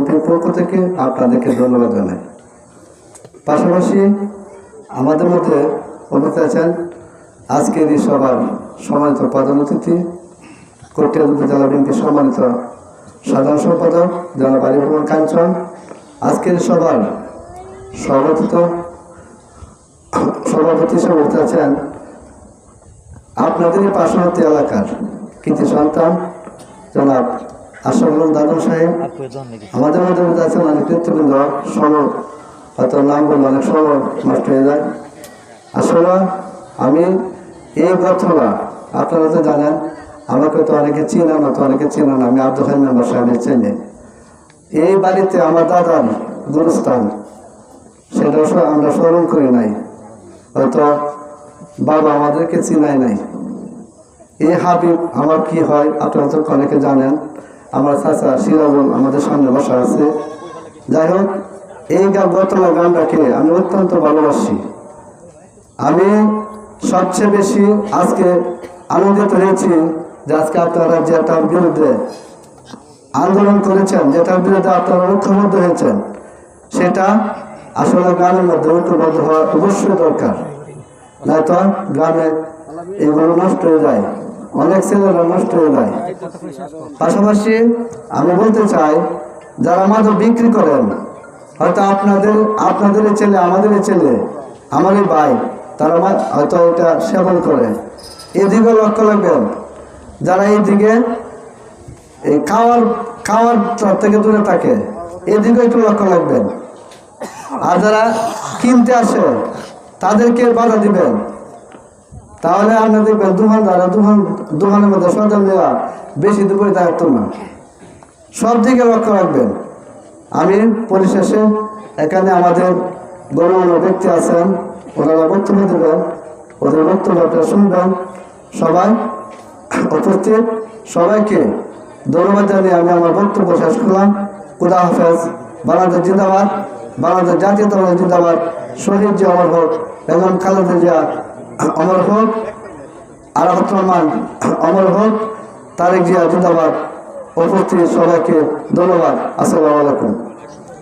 বিএনপির পক্ষ থেকে আপনাদেরকে ধন্যবাদ জানাই। পাশাপাশি আমাদের মধ্যে উপস্থিত আছেন আজকের এই সভার সম্মানিত প্রধান অতিথি কটিয়া উপজেলা বিএনপির সম্মানিত সাধারণ সম্পাদক জনাব আরিফুল কাঞ্চন, আজকের সভার সভাপতি হিসেবে উপস্থিত আছেন আপনাদের পার্শ্ববর্তী এলাকার কৃতি সন্তান জনাব আশরাফুল দাদন সাহেব। আমাদের মধ্যে আছেন অনেক নেতৃবৃন্দ, হয়তো নাম বললে অনেক সময় নষ্ট হয়ে যায়। আসলে আমি এই ঘটনা আপনারা তো জানেন, আমাকে তো অনেকে চিনা না, তো অনেকে চিনা না, আমি আব্দুল হাই মেম্বার সাহেবের চিনি। এই বাড়িতে আমার দাদার গুরুস্থান, সেটা আমরা স্মরণ করি নাই, হয়তো বাবা আমাদেরকে চিনাই নাই। এই হাবিব আমার কি হয় আপনারা তো অনেকে জানেন, আমার চাচা সিরাজুল আমাদের সামনে বসা আছে। যাই হোক, এই গতলা গানটাকে আমি অত্যন্ত ভালোবাসি। আমি সবচেয়ে বেশি আজকে আনন্দিত হয়েছি যে আজকে আপনারা যেটার বিরুদ্ধে আন্দোলন করেছেন, যেটার বিরুদ্ধে আপনারা ঐক্যবদ্ধ হয়েছেন, সেটা আসলে গ্রামের মধ্যে ঐক্যবদ্ধ হওয়া অবশ্যই দরকার। নয়তো গ্রামে এগুলো নষ্ট হয়ে যায়, অনেক ছেলেরা নষ্ট হয়ে যায়। পাশাপাশি আমি বলতে চাই, যারা মাদক বিক্রি করেন, হয়তো আপনাদের ছেলে, আমাদের ছেলে, আমারই ভাই, তারা হয়তো এটা সেবন করে, এদিকে লক্ষ্য রাখবেন। যারা এইদিকে এই খাওয়ার থেকে দূরে থাকে, এদিকে একটু লক্ষ্য রাখবেন। আর যারা কিনতে আসে তাদেরকে বাধা দিবেন, তাহলে আপনি দেখবেন দোকানের মধ্যে সরকার দেওয়া বেশি দুপুরে থাকতো না। সব দিকে লক্ষ্য রাখবেন। আমি পরিশেষে এখানে আমাদের গণ্যমান্য ব্যক্তি আছেন, ওনারা বক্তব্য দেবেন, ওদের বক্তব্যটা শুনবেন। সবাই উপস্থিত সবাইকে ধন্যবাদ জানিয়ে আমি আমার বক্তব্য শেষ করলাম। খুদা হাফেজ। বাংলাদেশ জিন্দাবাদ, বাংলাদেশ জাতীয়তাবাদী জিন্দাবাদ। শহীদ জিয়া অমর হোক, বেগম খালেদা জিয়া অমর হোক, আরাফাত রহমান অমর হোক, তারেক জিয়া জিন্দাবাদ। উপস্থিত সবাইকে ধন্যবাদ। আসসালামু আলাইকুম।